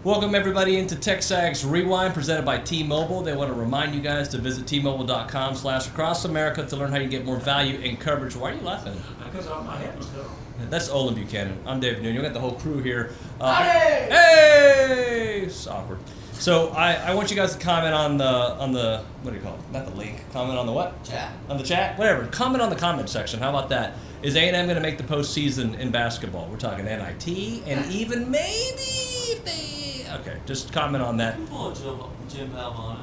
Welcome everybody into TexAgs Rewind presented by T-Mobile. They want to remind you guys to visit T-Mobile.com/across America to learn how you get more value and coverage. Why are you laughing? Because my head was gone. That's Olin Buchanan. I'm David Noon. You got the whole crew here. Hey! Hey! It's awkward. So I want you guys to comment on the what do you call it? Not the link. Comment on the what? Chat. On the chat? Whatever. Comment on the comment section. How about that? Is A&M going to make the postseason in basketball? We're talking NIT and even maybe if they... Okay, just comment on that. Jim Valvano.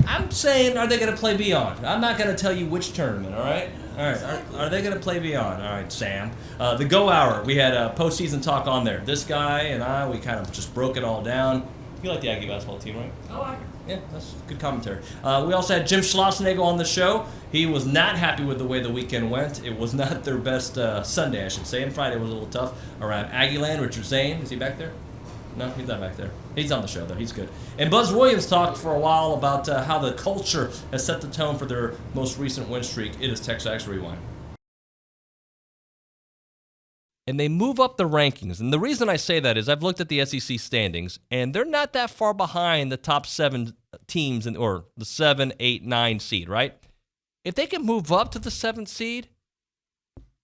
I'm saying, are they going to play beyond? I'm not going to tell you which tournament, all right? All right, are they going to play beyond? All right, Sam. The Go Hour, we had a postseason talk on there. This guy and I, we kind of just broke it all down. You like the Aggie basketball team, right? Oh, I Yeah, that's good commentary. We also had Jim Schlossnagle on the show. He was not happy with the way the weekend went. It was not their best Sunday, I should say, and Friday was a little tough around Aggieland. Richard Zane, is he back there? No, he's not back there. He's on the show, though. He's good. And Buzz Williams talked for a while about how the culture has set the tone for their most recent win streak. It is TexAgs Rewind. And they move up the rankings. And the reason I say that is I've looked at the SEC standings, and they're not that far behind the top 7 teams, or the 7, 8, 9 seed, right? If they can move up to the 7th seed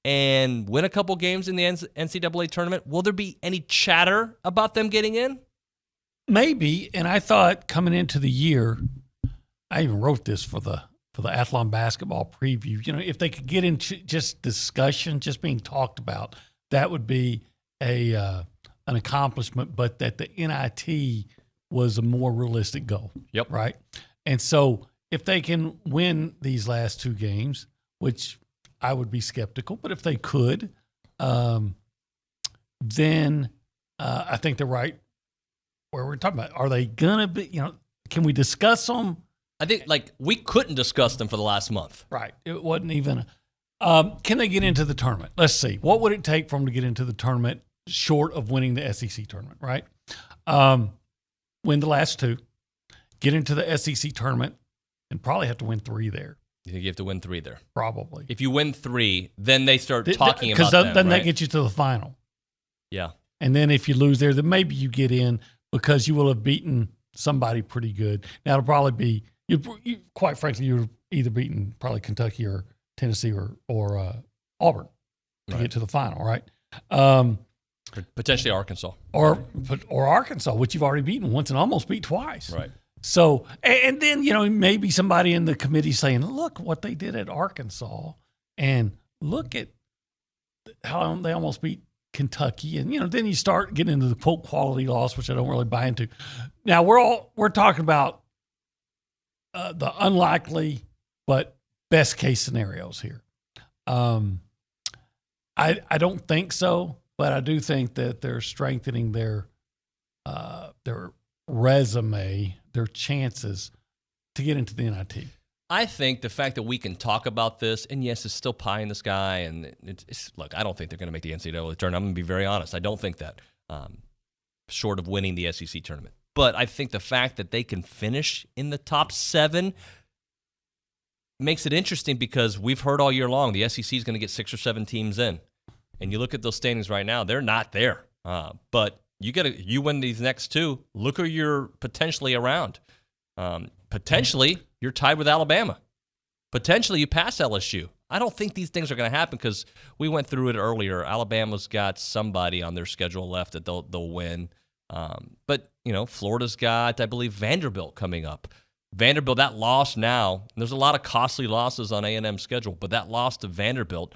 and win a couple games in the NCAA tournament, will there be any chatter about them getting in? Maybe, and I thought coming into the year, I even wrote this for the Athlon basketball preview. You know, if they could get into just discussion, just being talked about, that would be an accomplishment. But that the NIT was a more realistic goal. Yep. Right. And so if they can win these last 2 games, which I would be skeptical, but if they could, then I think they're right where we're talking about. Are they going to be, can we discuss them? I think, we couldn't discuss them for the last month. Right. It wasn't even. Can they get into the tournament? Let's see. What would it take for them to get into the tournament short of winning the SEC tournament, right? Win the last 2, get into the SEC tournament, and probably have to win 3 there. You think you have to win 3 there? Probably. If you win 3, then they start talking about that. Because then right? that gets you to the final. Yeah. And then if you lose there, then maybe you get in because you will have beaten somebody pretty good. Now, it'll probably be, you quite frankly, you're either beaten probably Kentucky or Tennessee or Auburn to get to the final, right? Potentially Arkansas. Or Arkansas, which you've already beaten once and almost beat twice. Right. So, and then, maybe somebody in the committee saying, look what they did at Arkansas and look at how they almost beat Kentucky. And, then you start getting into the quote quality loss, which I don't really buy into. Now we're talking about the unlikely, but best case scenarios here. I don't think so, but I do think that they're strengthening their resume, their chances to get into the NIT. I think the fact that we can talk about this, and yes, it's still pie in the sky, and look, I don't think they're going to make the NCAA tournament. I'm going to be very honest. I don't think that, short of winning the SEC tournament. But I think the fact that they can finish in the top 7 makes it interesting because we've heard all year long the SEC is going to get 6 or 7 teams in. And you look at those standings right now, they're not there. But you win these next 2, look who you're potentially around. Potentially, you're tied with Alabama. Potentially, you pass LSU. I don't think these things are going to happen because we went through it earlier. Alabama's got somebody on their schedule left that they'll win. But, Florida's got, I believe, Vanderbilt coming up. Vanderbilt, that loss now, there's a lot of costly losses on A&M's schedule, but that loss to Vanderbilt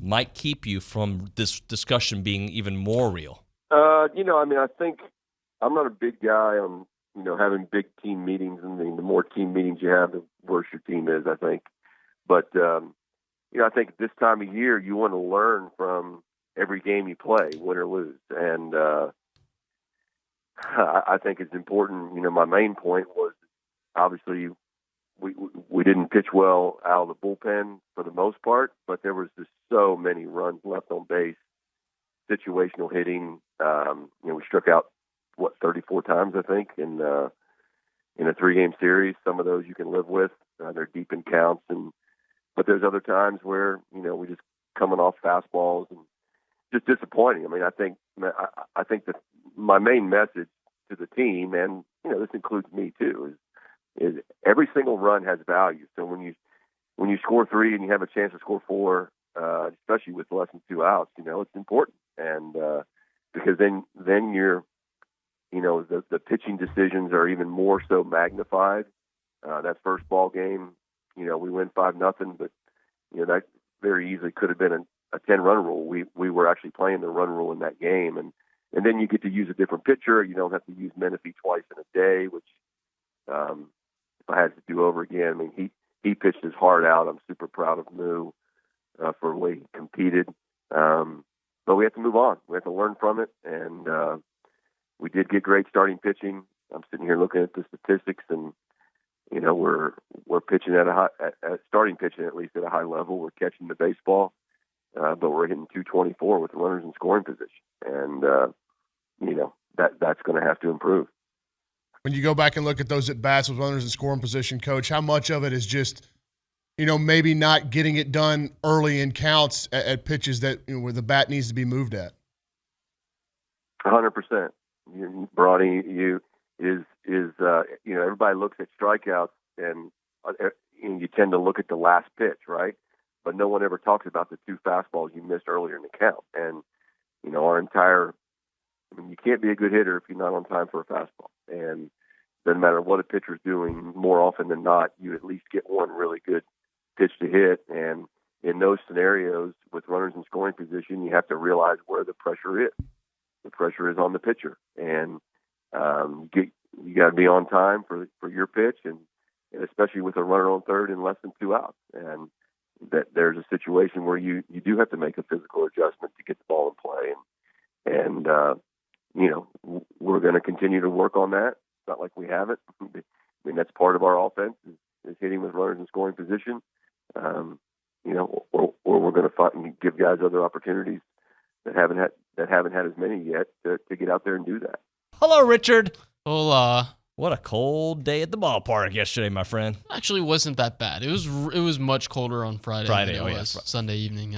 might keep you from this discussion being even more real. I think I'm not a big guy on, having big team meetings. I mean, the more team meetings you have, the worse your team is, I think. But, I think at this time of year, you want to learn from every game you play, win or lose. And I think it's important. My main point was obviously we didn't pitch well out of the bullpen for the most part, but there was just so many runs left on base, situational hitting. We struck out 34 times, I think, in a 3-game series. Some of those you can live with. They're deep in counts, but there's other times where we just coming off fastballs and just disappointing. I mean, I think that my main message to the team, and this includes me too, is every single run has value. So when you score 3 and you have a chance to score 4, especially with less than 2 outs, it's important, and because then you're the pitching decisions are even more so magnified. That first ball game, we win 5-0, but that very easily could have been a 10-run rule. We were actually playing the run rule in that game, and then you get to use a different pitcher. You don't have to use Menifee twice in a day, which if I had to do over again, I mean, he pitched his heart out. I'm super proud of Moo for the way he competed. But we have to move on. We have to learn from it, and we did get great starting pitching. I'm sitting here looking at the statistics, and we're pitching at starting pitching at least at a high level. We're catching the baseball, but we're hitting 224 with runners in scoring position, and that's going to have to improve. When you go back and look at those at bats with runners in scoring position, Coach, how much of it is just maybe not getting it done early in counts at pitches that where the bat needs to be moved at? 100%. Bronny, everybody looks at strikeouts and you tend to look at the last pitch, right? But no one ever talks about the 2 fastballs you missed earlier in the count. And you can't be a good hitter if you're not on time for a fastball. And doesn't matter what a pitcher's doing, more often than not, you at least get one really good pitch to hit. And in those scenarios with runners in scoring position, you have to realize where the pressure is. The pressure is on the pitcher, and you got to be on time for your pitch, and especially with a runner on third and less than 2 outs. And that there's a situation where you do have to make a physical adjustment to get the ball in play. And we're going to continue to work on that. It's not like we haven't. I mean, that's part of our offense is hitting with runners in scoring position. Or we're going to fight and give guys other opportunities that haven't had as many yet to get out there and do that. Hello, Richard. Hola. What a cold day at the ballpark yesterday, my friend. Actually, wasn't that bad. It was much colder on Friday. Than it was Sunday evening.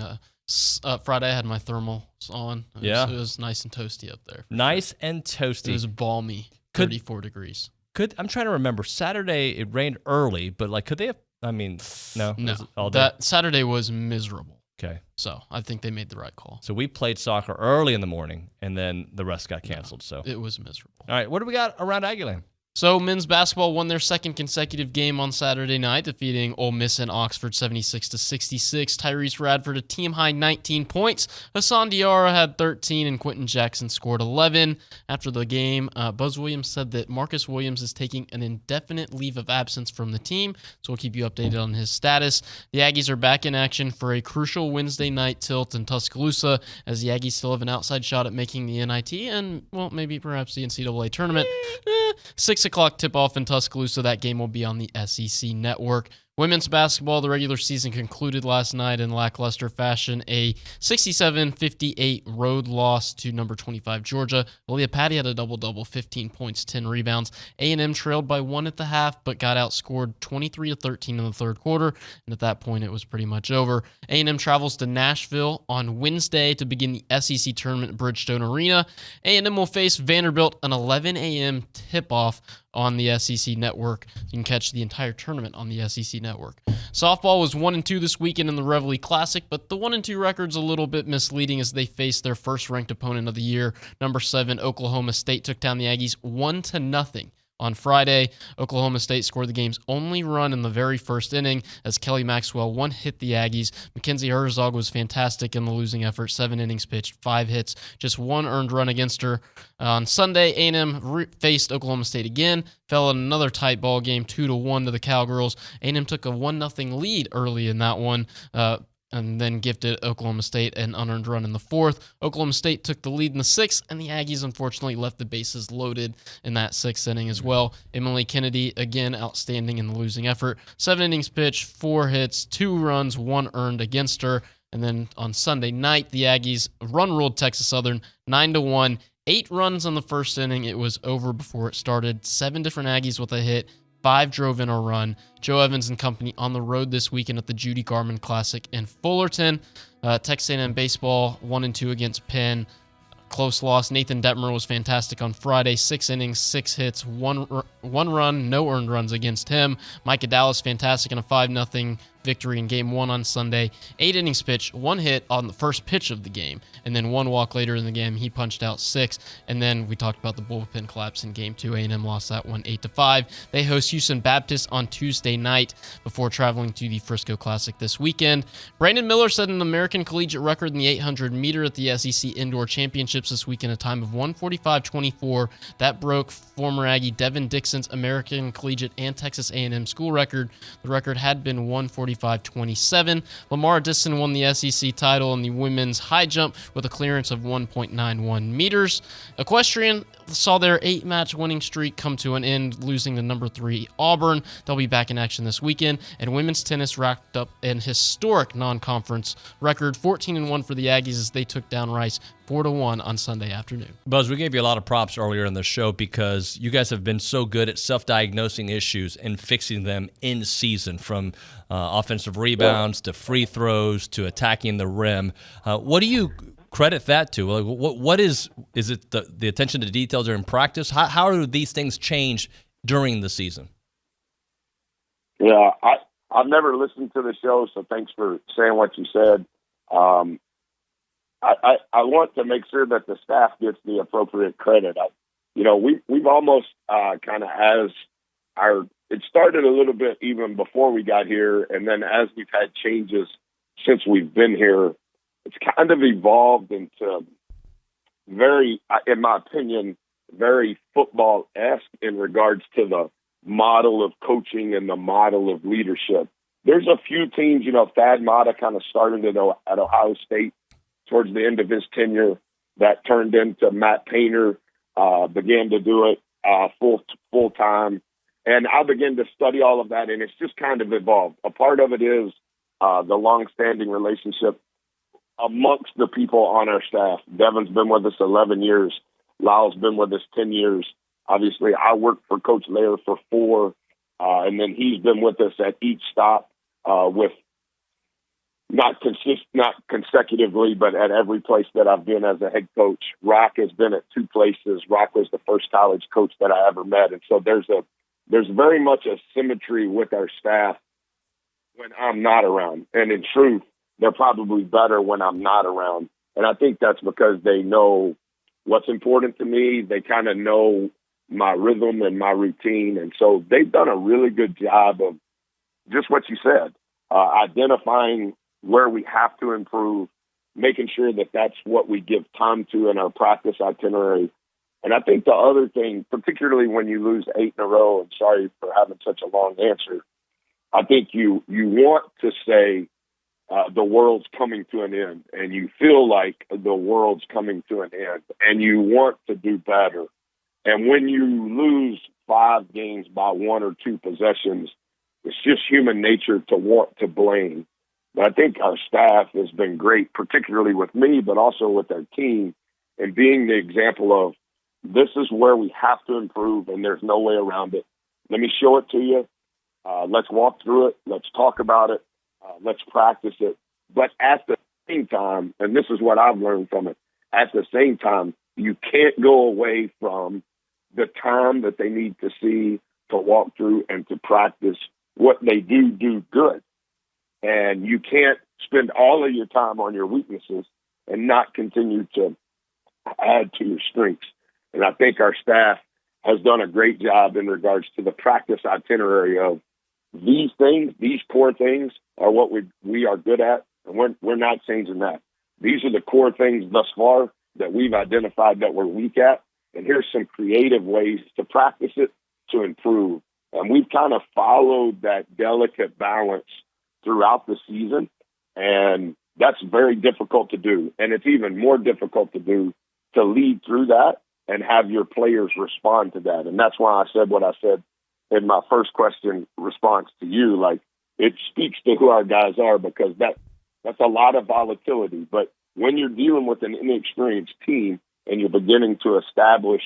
Friday I had my thermals on. It was nice and toasty up there. Nice and toasty. It was balmy. 34 degrees. I'm trying to remember. Saturday it rained early, but could they have? I mean, no. All day? That Saturday was miserable. Okay. So I think they made the right call. So we played soccer early in the morning, and then the rest got canceled. So it was miserable. All right, what do we got around Aggieland? So men's basketball won their second consecutive game on Saturday night, defeating Ole Miss and Oxford 76-66. Tyrese Radford a team-high 19 points. Hassan Diarra had 13, and Quentin Jackson scored 11. After the game, Buzz Williams said that Marcus Williams is taking an indefinite leave of absence from the team, so we'll keep you updated on his status. The Aggies are back in action for a crucial Wednesday night tilt in Tuscaloosa, as the Aggies still have an outside shot at making the NIT and, well, maybe perhaps the NCAA tournament. 6 o'clock tip-off in Tuscaloosa. That game will be on the SEC Network. Women's basketball, the regular season concluded last night in lackluster fashion. A 67-58 road loss to number 25 Georgia. Aaliyah Patty had a double-double, 15 points, 10 rebounds. A&M trailed by 1 at the half, but got outscored 23-13 in the third quarter, and at that point it was pretty much over. A&M travels to Nashville on Wednesday to begin the SEC tournament at Bridgestone Arena. A&M will face Vanderbilt an 11 a.m. tip-off on the SEC Network. You can catch the entire tournament on the SEC Network. Softball was 1-2 this weekend in the Reveille Classic, but the 1-2 record's a little bit misleading as they faced their first-ranked opponent of the year. Number 7, Oklahoma State took down the Aggies 1-0. On Friday, Oklahoma State scored the game's only run in the very first inning as Kelly Maxwell one-hit the Aggies. Mackenzie Herzog was fantastic in the losing effort. 7 innings pitched, 5 hits, just 1 earned run against her. On Sunday, A&M faced Oklahoma State again, fell in another tight ball game, 2-1 to the Cowgirls. A&M took a 1-0 lead early in that one, and then gifted Oklahoma State an unearned run in the fourth. Oklahoma State took the lead in the sixth, and the Aggies unfortunately left the bases loaded in that sixth inning as well. Emily Kennedy, again, outstanding in the losing effort. 7 innings pitched, 4 hits, 2 runs, 1 earned against her. And then on Sunday night, the Aggies run-ruled Texas Southern 9-1. 8 runs on the first inning. It was over before it started. 7 different Aggies with a hit. 5 drove in a run. Joe Evans and company on the road this weekend at the Judy Garman Classic in Fullerton. Texas A&M baseball 1-2 against Penn. close loss. Nathan Detmer was fantastic on Friday. 6 innings, 6 hits, one run, no earned runs against him. Micah Dallas, fantastic in a 5-0 victory in Game 1 on Sunday. 8 innings pitched, 1 hit on the first pitch of the game, and then 1 walk later in the game. He punched out 6, and then we talked about the bullpen collapse in Game 2. A&M lost that one 8-5. They host Houston Baptist on Tuesday night before traveling to the Frisco Classic this weekend. Brandon Miller set an American collegiate record in the 800 meter at the SEC Indoor Championships this week in a time of 1:45.24. That broke former Aggie Devin Dixon's American collegiate and Texas A&M school record. The record had been 1:45.27. Lamar Disson won the SEC title in the women's high jump with a clearance of 1.91 meters. Equestrian saw their 8-match winning streak come to an end, losing to number 3 Auburn. They'll be back in action this weekend. And women's tennis racked up an historic non-conference record, 14-1 for the Aggies as they took down Rice 4-1 on Sunday afternoon. Buzz, we gave you a lot of props earlier in the show because you guys have been so good at self-diagnosing issues and fixing them in season, from offensive rebounds to free throws to attacking the rim. What do you credit that to? Like, what is it the attention to details are in practice? How do these things change during the season? Yeah, I've never listened to the show, so thanks for saying what you said. I want to make sure that the staff gets the appropriate credit. We've almost kind of it started a little bit even before we got here, and then as we've had changes since we've been here, it's kind of evolved into very, in my opinion, very football-esque in regards to the model of coaching and the model of leadership. There's a few teams, Thad Matta kind of started at Ohio State towards the end of his tenure that turned into Matt Painter, began to do it full time. And I began to study all of that, and it's just kind of evolved. A part of it is the long-standing relationship amongst the people on our staff. Devin's been with us 11 years. Lyle's been with us 10 years. Obviously, I worked for Coach Lair for 4, and then he's been with us at each stop with not consecutively, but at every place that I've been as a head coach. Rock has been at 2 places. Rock was the first college coach that I ever met, and so there's very much a symmetry with our staff when I'm not around. And in truth, they're probably better when I'm not around. And I think that's because they know what's important to me. They kind of know my rhythm and my routine. And so they've done a really good job of just what you said, identifying where we have to improve, making sure that that's what we give time to in our practice itinerary. And I think the other thing, particularly when you lose 8 in a row, and sorry for having such a long answer, I think you want to say, the world's coming to an end, and you feel like the world's coming to an end, and you want to do better. And when you lose 5 games by 1 or 2 possessions, it's just human nature to want to blame. But I think our staff has been great, particularly with me, but also with our team, and being the example of this is where we have to improve, and there's no way around it. Let me show it to you. Let's walk through it. Let's talk about it. Let's practice it. But at the same time, and this is what I've learned from it, at the same time, you can't go away from the time that they need to see to walk through and to practice what they do good. And you can't spend all of your time on your weaknesses and not continue to add to your strengths. And I think our staff has done a great job in regards to the practice itinerary of these things, these core things are what we are good at, and we're not changing that. These are the core things thus far that we've identified that we're weak at, and here's some creative ways to practice it to improve. And we've kind of followed that delicate balance throughout the season, and that's very difficult to do. And it's even more difficult to do to lead through that and have your players respond to that. And that's why I said what I said in my first question response to you. Like, it speaks to who our guys are, because that's a lot of volatility. But when you're dealing with an inexperienced team and you're beginning to establish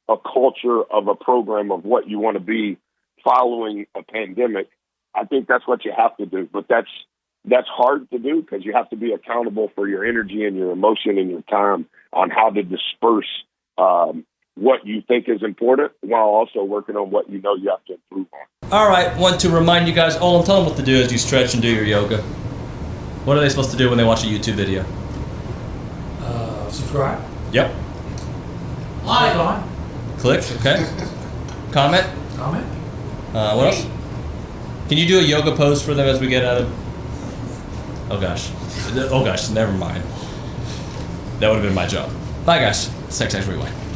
a culture of a program of what you want to be following a pandemic, I think that's what you have to do. But that's that's hard to do because you have to be accountable for your energy and your emotion and your time on how to disperse what you think is important while also working on what you know you have to improve on. All right, want to remind you guys, Olin, tell them what to do as you stretch and do your yoga. What are they supposed to do when they watch a YouTube video? Subscribe. Yep. Click on. Click, okay. Comment. Comment. What else? Can you do a yoga pose for them as we get out of... Oh, gosh, never mind. That would have been my job. Bye, guys. TexAgs Rewind.